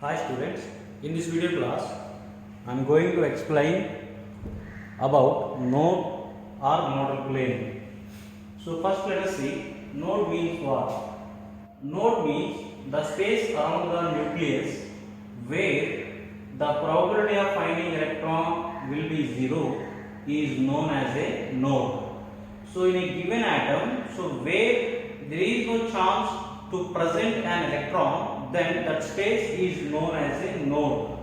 Hi students, in this video class I am going to explain about node or nodal plane. So first let us see, node means what? Node means the space around the nucleus where the probability of finding electron will be 0 is known as a node. So in a given atom, so where there is no chance to present an electron, then that space is known as a node,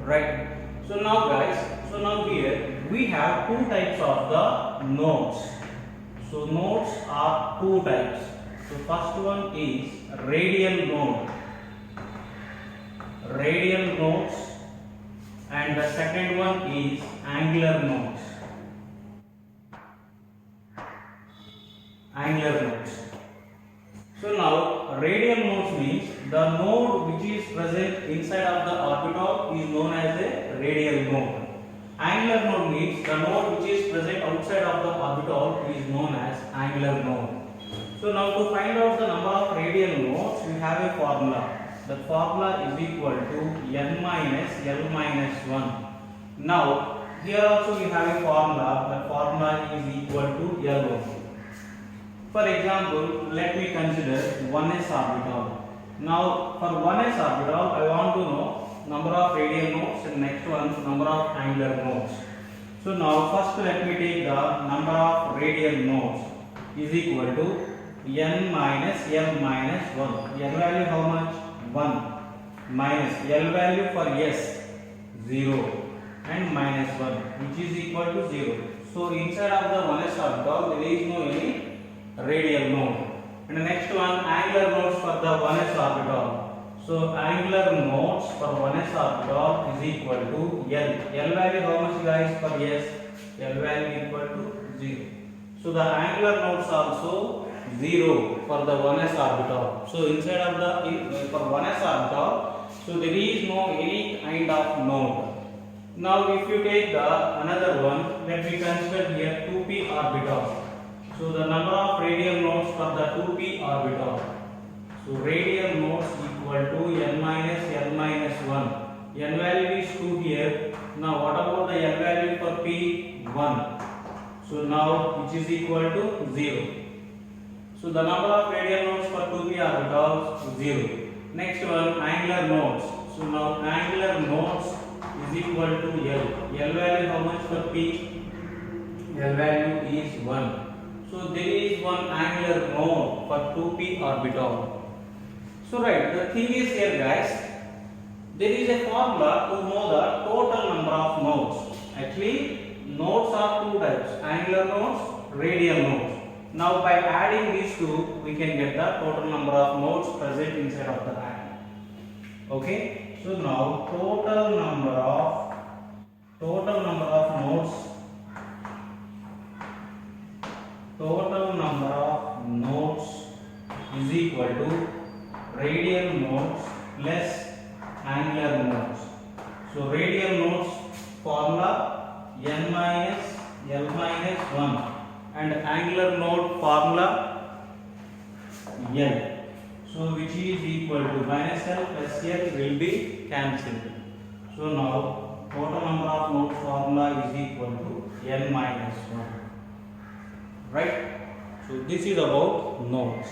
right? So now guys, here we have two types of the nodes. So nodes are two types. So first one is radial nodes, and the second one is angular nodes. So now radial nodes means the node which is present inside of the orbital is known as a radial node. Angular node means the node which is present outside of the orbital is known as angular node. So now to find out the number of radial nodes, we have a formula. The formula is equal to n minus l minus 1. Now here also we have a formula. The formula is equal to L. For example, let me consider 1s orbital. Now for 1s orbital, I want to know number of radial nodes, and next one number of angular nodes. So now first let me take the number of radial nodes is equal to n minus l minus 1. N value how much? 1 minus L value for S 0 and minus 1, which is equal to 0. So inside of the 1s orbital there is no any radial node. And the next one, angular nodes for the 1s orbital. So angular nodes for 1s orbital is equal to L. L value how much guys for S? L value equal to 0. So the angular nodes also 0 for the 1s orbital. So inside of the for 1s orbital, so there is no any kind of node. Now if you take the another one, let me consider here 2p orbital. So the number of radial nodes for the 2p orbital. So radial nodes equal to n minus l minus 1. N value is 2 here. Now what about the l value for p? 1. So now which is equal to 0. So the number of radial nodes for 2p orbitals 0. Next one, angular nodes. So now angular nodes is equal to L. L value how much for p? L value is 1. So there is one angular node for 2p orbital. So right, the thing is here guys, there is a formula to know the total number of nodes. Actually, nodes are two types, angular nodes, radial nodes. Now by adding these two, we can get the total number of nodes present inside of the atom. Okay, so now total number of nodes. Total number of nodes is equal to radial nodes plus angular nodes. So radial nodes formula n minus l minus 1, and angular node formula l. So which is equal to minus l plus l will be cancelled. So now total number of nodes formula is equal to n minus 1. Right? So this is about nodes.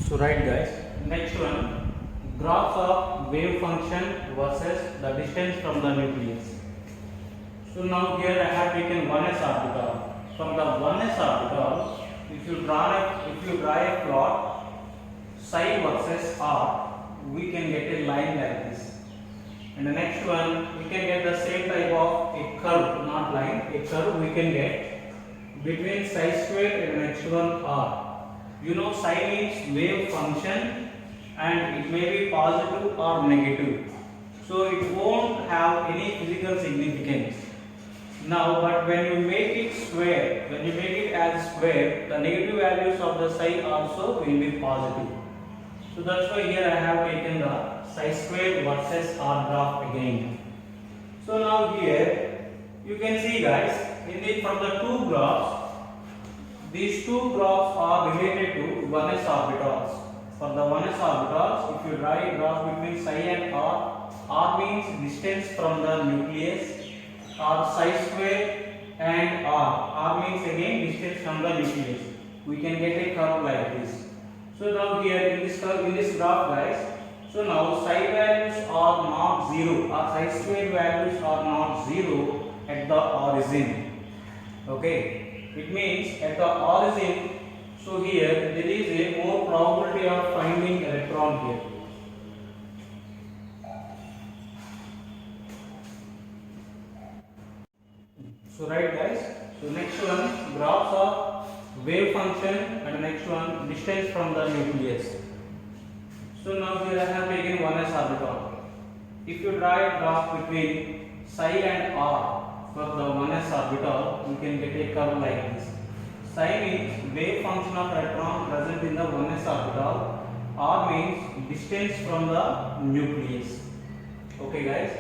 So right guys, next one, graphs of wave function versus the distance from the nucleus. So now here I have taken 1s orbital. From the 1s orbital, if you draw a plot psi versus r, we can get a line like this. And the next one, we can get the same type of a curve, not line, a curve we can get between psi square and next one r. You know psi means wave function and it may be positive or negative. So it won't have any physical significance. Now but when you make it square, when you make it as square, the negative values of the psi also will be positive. So that's why here I have taken the psi square versus r graph again. So now here you can see guys, from the two graphs, these two graphs are related to 1s orbitals. for the 1s orbitals, if you draw a graph between psi and r means distance from the nucleus, or psi square and r means again distance from the nucleus. We can get a curve like this. So now here in this curve, in this graph guys, so now psi values are not 0 or psi square values are not 0 at the origin. Okay, it means at the origin, so here there is a more probability of finding electron here. So right guys, so next one graphs of wave function and next one distance from the nucleus. So now here I have taken 1s orbital. If you draw a graph between psi and r for the 1s orbital, you can get a curve like this. Psi means wave function of electron present in the 1s orbital. R means distance from the nucleus. Okay guys.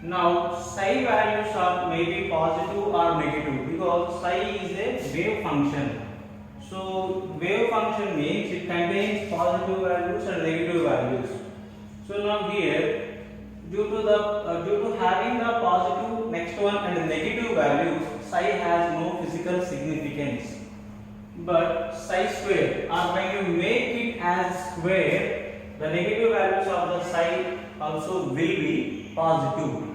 Now psi values are maybe positive or negative because psi is a wave function. So wave function means it contains positive values and negative values. So now here, due to having the positive next one and negative values, psi has no physical significance. But psi square, or when you make it as square, the negative values of the psi also will be positive.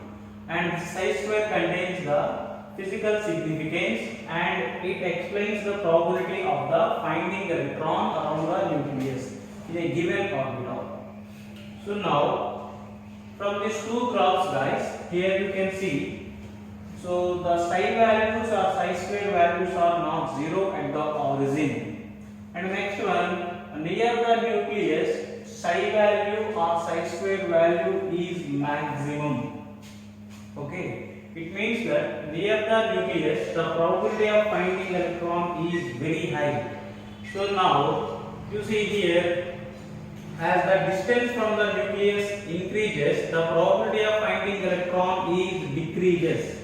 And psi square contains the physical significance and it explains the probability of the finding electron around the nucleus in a given orbital. So now from these two graphs guys, here you can see, so the psi values or psi square values are not 0 at the origin. And next one, near the nucleus, psi value or psi square value is maximum. Okay. It means that near the nucleus, the probability of finding electron is very high. So now, you see here, as the distance from the nucleus increases, the probability of finding electron is decreases.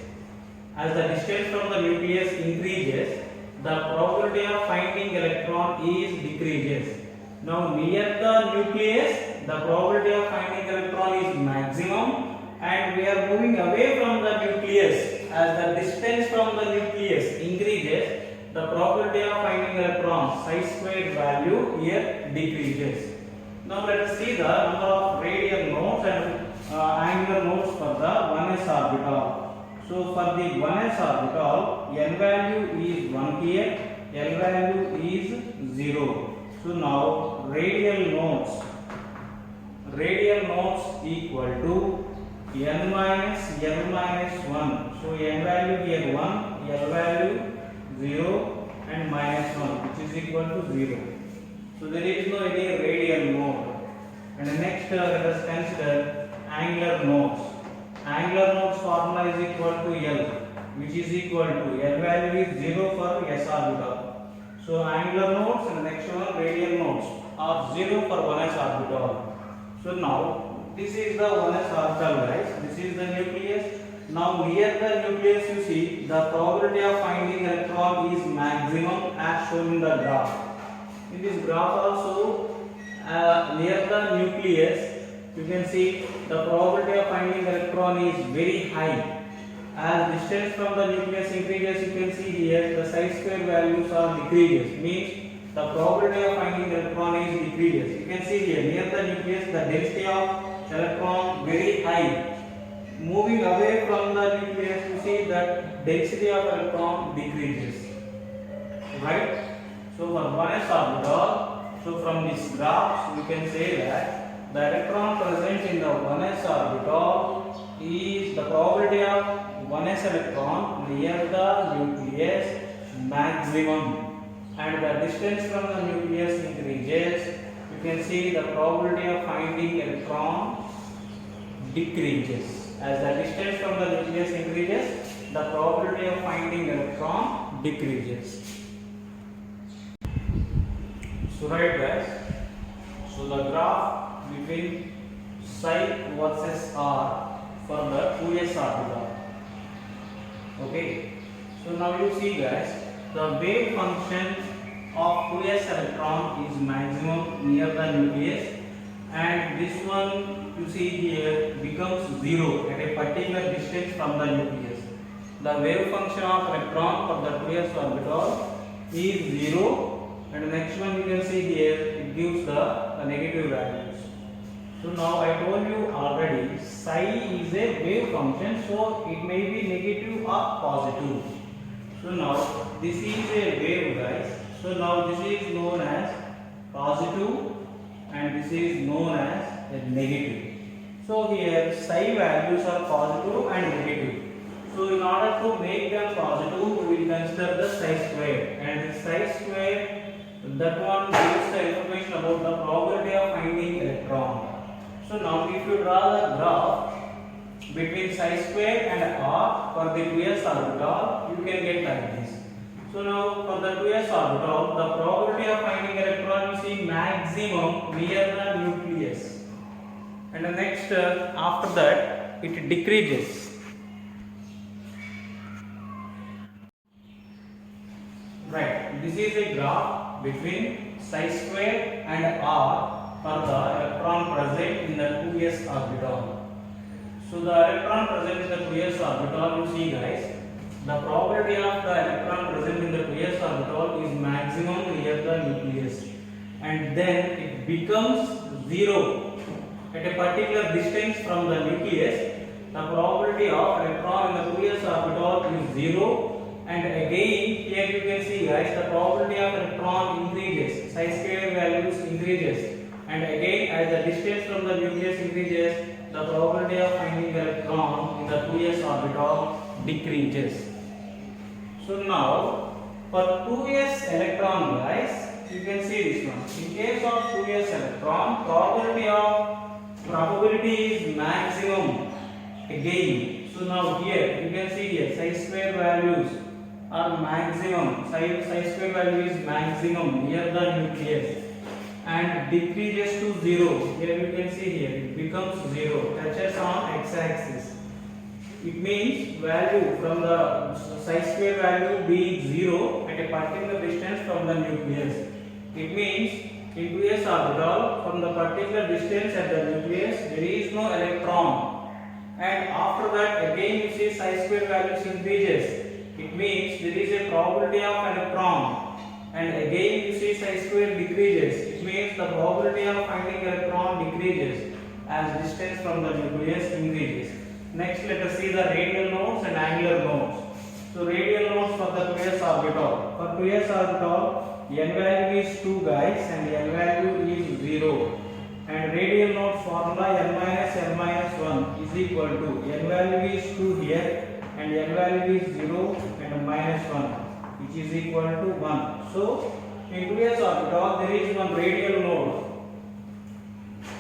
As the distance from the nucleus increases, the probability of finding electron is decreases. Now, near the nucleus, the probability of finding electron is maximum. And we are moving away from the nucleus. As the distance from the nucleus increases, the probability of finding electrons psi square value here decreases. Now let us see the number of radial nodes and angular nodes for the 1s orbital. So for the 1s orbital, n value is 1 here, l value is 0. So now radial nodes equal to n minus l minus 1. So n value here 1, l value 0 and minus 1, which is equal to 0. So there is no any radial node. And next let us consider angular nodes. Angular nodes formula is equal to L, which is equal to L value is 0 for s orbital. So angular nodes and next one radial nodes are 0 for 1s orbital. So now this is the 1s orbital guys, this is the nucleus. Now near the nucleus you see the probability of finding electron is maximum as shown in the graph. In this graph also near the nucleus you can see the probability of finding electron is very high. As distance from the nucleus increases, you can see here the psi square values are decreases, means the probability of finding electron is decreases. You can see here near the nucleus the density of electron very high. Moving away from the nucleus, you see that density of electron decreases. Right? So for 1s orbital, so from this graph we can say that the electron present in the 1s orbital is the probability of 1s electron near the nucleus maximum, and the distance from the nucleus increases. You can see the probability of finding electron decreases. As the distance from the nucleus increases, the probability of finding electron decreases. So right guys, so the graph between psi versus r for the 2s orbital. Okay, so now you see guys, the wave function of 2s electron is maximum near the nucleus, and this one you see here becomes 0 at a particular distance from the nucleus. The wave function of electron for the 2s orbital is 0, and the next one you can see here it gives the negative values. So now I told you already psi is a wave function, so it may be negative or positive. So now this is a wave, guys. So now this is known as positive and this is known as a negative. So here psi values are positive and negative. So in order to make them positive, we will consider the psi square, and the psi square, that one gives the information about the probability of finding electron. So now if you draw the graph between psi square and r for the 2s orbital, you can get like this. So now for the 2s orbital, the probability of finding electron is see maximum near the nucleus, and the next after that it decreases. Right, this is a graph between psi square and r for the electron present in the 2s orbital. So the electron present in the 2s orbital, you see guys, the probability of the electron present in the 2s orbital is maximum near the nucleus, and then it becomes 0 at a particular distance from the nucleus. The probability of electron in the 2s orbital is 0, and again here you can see guys, the probability of electron increases, psi square values increases, and again as the distance from the nucleus increases, the probability of finding electron in the 2s orbital decreases. So now for 2s electron guys, you can see this one. In case of 2s electron, probability is maximum again. So now here you can see here psi square values are maximum, psi square value is maximum near the nucleus and decreases to 0. Here you can see here it becomes 0, touches on x-axis. It means value from the psi square value being 0 at a particular distance from the nucleus. It means in 2s orbital, from the particular distance at the nucleus there is no electron, and after that again you see psi square values increases. It means there is a probability of electron, and again you see psi square decreases. It means the probability of finding electron decreases as distance from the nucleus increases. Next let us see the radial nodes and angular nodes. So radial nodes for the 2s orbital. For 2s orbital, n value is 2 guys, and n value is 0. And radial node formula n minus 1 is equal to n value is 2 here, and n value is 0 and minus 1, which is equal to 1. So in 2s orbital there is one radial node,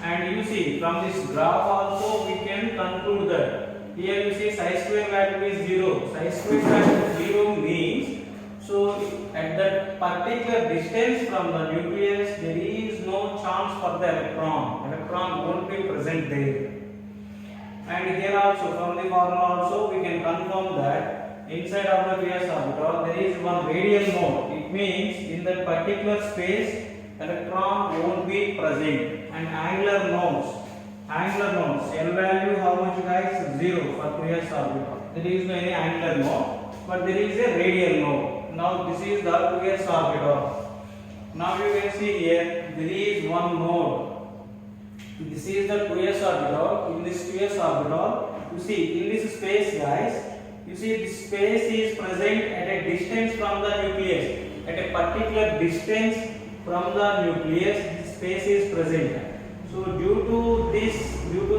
and you see from this graph also we can conclude that here you see psi square value is 0. Psi square value 0 means, so at that particular distance from the nucleus there is no chance for the electron won't be present there. And here also from the formula also we can confirm that inside of the 2s orbital there is one radial node. It means in that particular space electron won't be present. And angular nodes, L value how much guys? 0 for 2s orbital. There is no any angular node, but there is a radial node. Now this is the 2s orbital. Now you can see here there is one node. This is the 2s orbital. In this 2s orbital, you see in this space guys, you see this space is present at a distance from the nucleus. At a particular distance from the nucleus, this space is present. So due to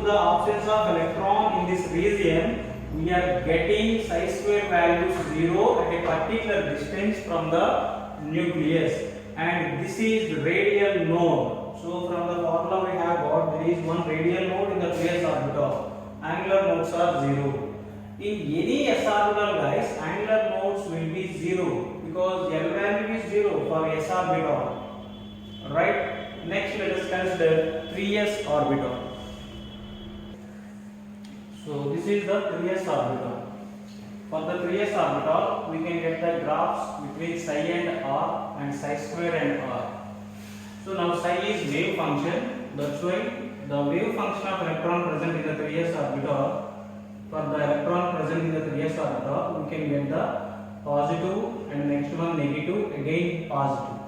the absence of electron in this region, we are getting psi square values 0 at a particular distance from the nucleus, and this is radial node. So from the formula we have got there is one radial node in the 2s orbital. Angular nodes are 0. In any s orbital guys, angular nodes will be 0 because L value is 0 for s orbital. Right? Next let us consider 3s orbital. So this is the 3s orbital. For the 3s orbital, we can get the graphs between psi and r and psi square and r. So now psi is wave function. That's why the wave function of electron present in the 3s orbital, for the electron present in the 3s orbital, we can get the positive and next one negative, again positive.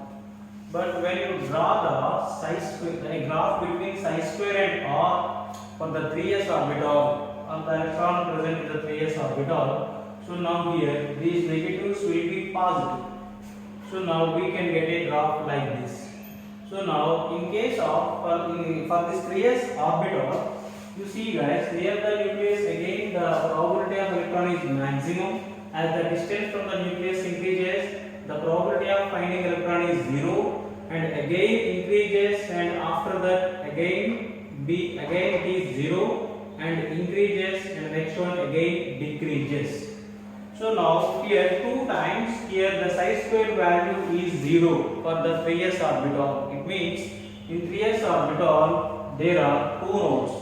But when you draw the psi square, a graph between psi square and r for the 3s orbital, of the electron present in the 3s orbital, so now here these negatives will be positive. So now we can get a graph like this. So now in case of for this 3s orbital, you see guys, near the nucleus again the probability of electron is maximum. As the distance from the nucleus increases, the probability of finding electron is 0 and again increases, and after that again it is 0 and increases, and next one again decreases. So now here 2 times, here the psi square value is 0 for the 3s orbital. It means in 3s orbital there are 2 nodes.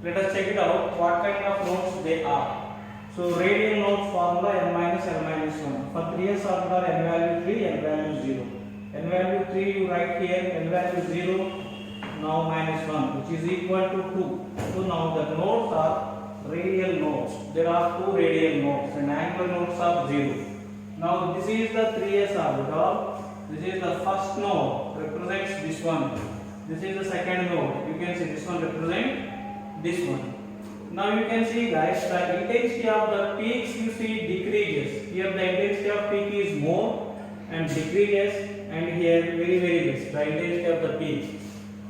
Let us check it out what kind of nodes they are. So radial nodes formula n minus n minus 1. For 3s orbital n value 3, n value 0. N value 3 you write here, n value 0, now minus 1, which is equal to 2. So now the nodes are radial nodes. There are 2 radial nodes and angular nodes are 0. Now this is the 3s orbital. This is the first node, represents this one. This is the second node. You can see this one represents this one. Now you can see guys, the intensity of the peaks you see decreases. Here the intensity of peak is more and decreases, and here very less, the intensity of the peak.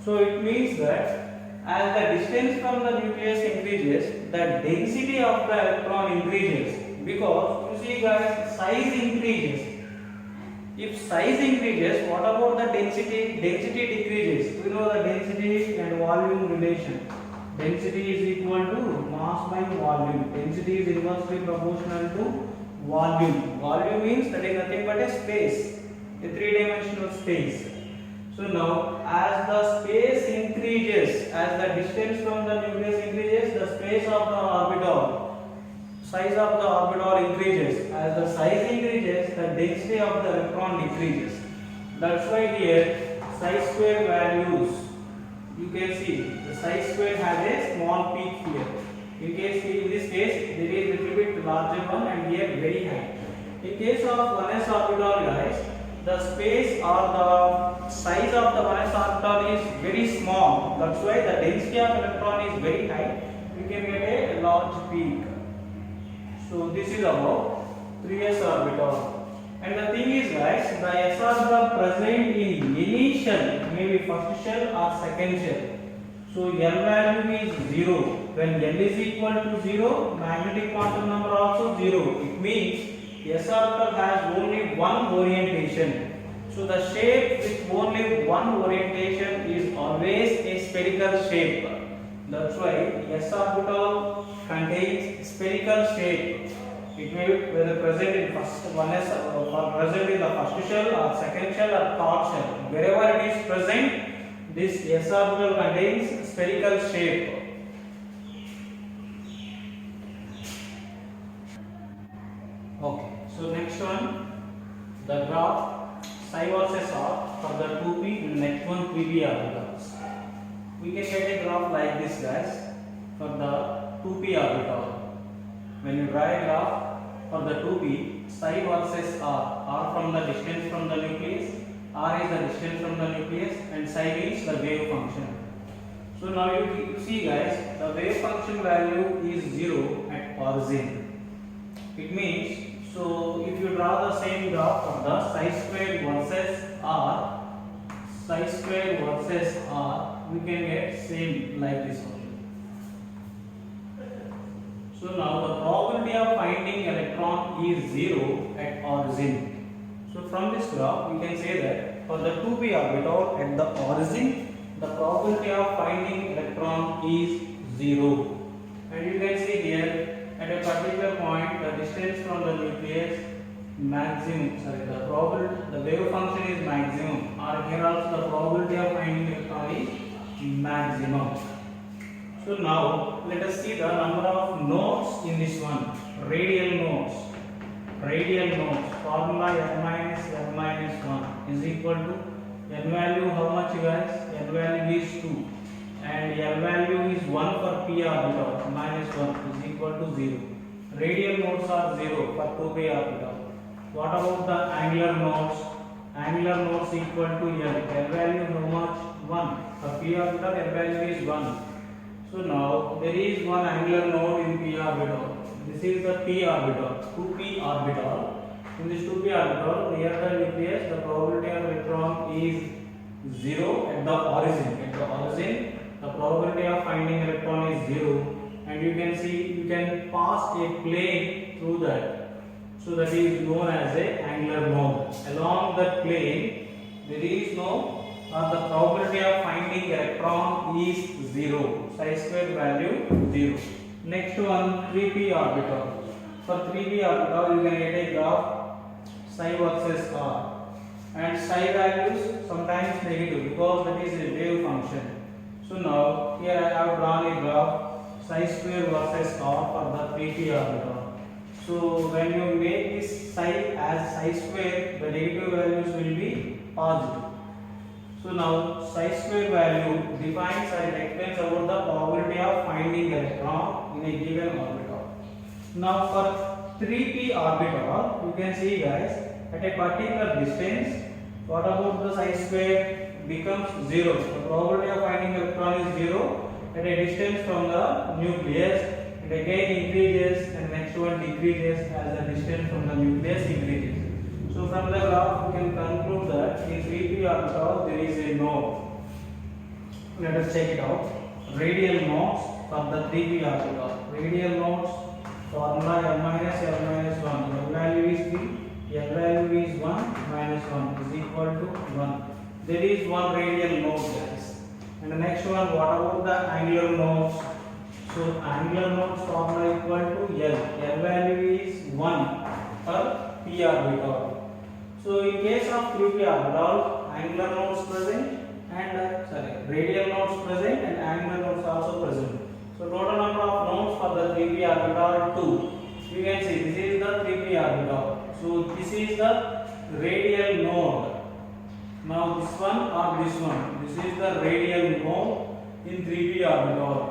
So it means that as the distance from the nucleus increases, the density of the electron increases, because you see guys, size increases. If size increases, what about the density? Density decreases. We know the density and volume relation. Density is equal to mass by volume. Density is inversely proportional to volume. Volume means that is nothing but a space, a 3-dimensional space. So now as the space increases, as the distance from the nucleus increases, the space of the orbital, size of the orbital increases. As the size increases, the density of the electron decreases. That's why here psi square values, you can see the psi square has a small peak here. In this case there is a little bit larger one and here very high. In case of 1s orbital guys, the space or the size of the 1s orbital is very small. That's why the density of electron is very high. You can get a large peak. So this is about 3s orbital. And the thing is guys, the s orbital present in any shell, maybe first shell or second shell. So L value is 0. When L is equal to 0, magnetic quantum number also 0. It means s orbital has only one orientation. So the shape with only one orientation is always a spherical shape. That's why s orbital contains spherical shape. It may be whether present in first 1s or present in the first shell or second shell or third shell. Wherever it is present, this s orbital contains spherical shape. Okay, so next one, the graph psi versus r for the 2p and next one 3p orbitals. We can get a graph like this guys for the 2p orbital. When you draw a graph for the 2p, psi versus r from the distance from the nucleus, r is the distance from the nucleus, and psi means the wave function. So now you see guys, the wave function value is 0 at origin. It means, so if you draw the same graph for the psi square versus r, we can get same like this only. So now the probability of finding electron is 0 at origin. So from this graph we can say that for the 2p orbital at the origin, the probability of finding electron is 0. And you can see here at a particular point the distance from the nucleus the wave function is maximum, or here also the probability of finding electron is maximum. So now let us see the number of nodes in this one, radial nodes. radial nodes, formula n minus n minus 1 is equal to n value how much guys? N value is 2 and n value is 1 for p orbital minus 1 is equal to 0. Radial nodes are 0 for 2p orbital. What about the angular nodes? Angular nodes equal to L. L value how much? 1. For p orbital L value is 1. So now there is one angular node in p orbital. This is the p orbital, 2p orbital. In this 2p orbital, near the nucleus, the probability of electron is 0 at the origin. At the origin, the probability of finding electron is 0, and you can see you can pass a plane through that. So that is known as a angular node. Along that plane, there is no the probability of finding electron is 0. Psi square value 0. Next one, 3p orbital. For 3p orbital, you can get a graph psi versus r, and psi values sometimes negative because that is a wave function. So now here I have drawn a graph psi square versus r for the 3p orbital. So when you make this psi as psi square, the negative values will be positive. So now psi square value defines or explains about the probability of finding electron in a given orbital. Now for 3p orbital, you can see guys, at a particular distance, what about the psi square becomes 0. The probability of finding electron is 0 at a distance from the nucleus. It again increases and next one decreases as the distance from the nucleus increases. So from the graph we can conclude that in 3p orbital there is a node. Let us check it out. Radial nodes for the 3p orbital. Radial nodes formula n minus n minus 1. N value is 3, n value is 1 minus 1 is equal to 1. There is one radial node guys. And the next one, what about the angular nodes? So angular nodes formula equal to L. L value is 1 for p orbital. So in case of 3p orbital, angular nodes present and radial nodes present and angular nodes also present. So total number of nodes for the 3p orbital 2. You can see this is the 3p orbital. So this is the radial node. Now this one or this one. This is the radial node in 3p orbital.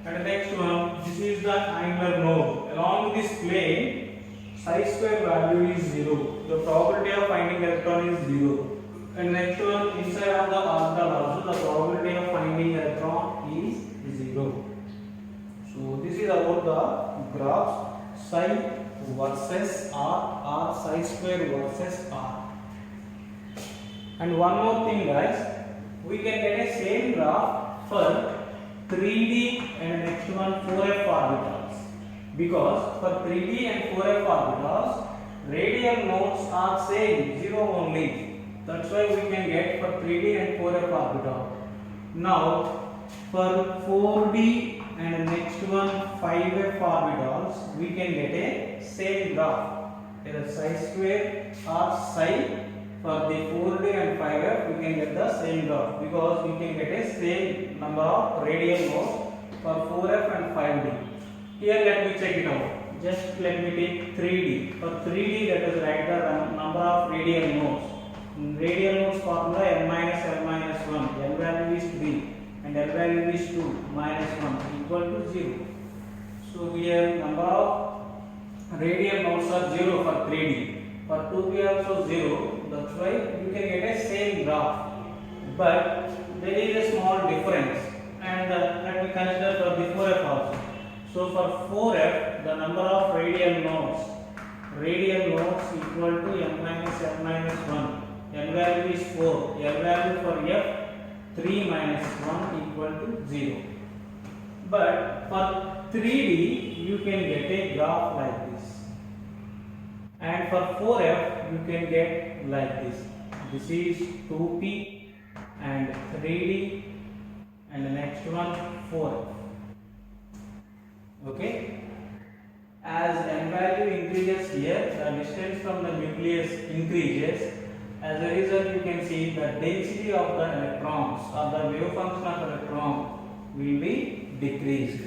And the next one, this is the angular node. Along this plane, psi square value is 0. The probability of finding electron is 0. And next one, inside of the orbital also, the probability of finding electron is 0. So this is about the graphs psi versus r or psi square versus r. And one more thing guys, we can get a same graph for 3D and next one 4f orbitals, because for 3D and 4f orbitals radial nodes are same 0 only. That's why we can get for 3D and 4f orbital. Now for 4D and next one 5f orbitals we can get a same graph, either psi square or psi. For the 4D and 5f we can get the same graph because we can get a same number of radial nodes for 4f and 5D. Here let me check it out. Just let me take 3D. For 3D let us write the number of radial nodes. Radial nodes formula n minus n minus 1. N value is 3 and n value is 2 minus 1 equal to 0. So here number of radial nodes are 0 for 3D. For 2p also 0. That's why you can get a same graph. But there is a small difference. And let me consider for the 4f also. So for 4f, the number of radial nodes equal to n minus n minus 1. N value is 4. N value for f 3 minus 1 equal to 0. But for 3D, you can get a graph like this. And for 4f, you can get like this. This is 2p and 3d and the next one 4f. Okay. As n value increases here, the distance from the nucleus increases. As a result, you can see the density of the electrons or the wave function of electron will be decreased.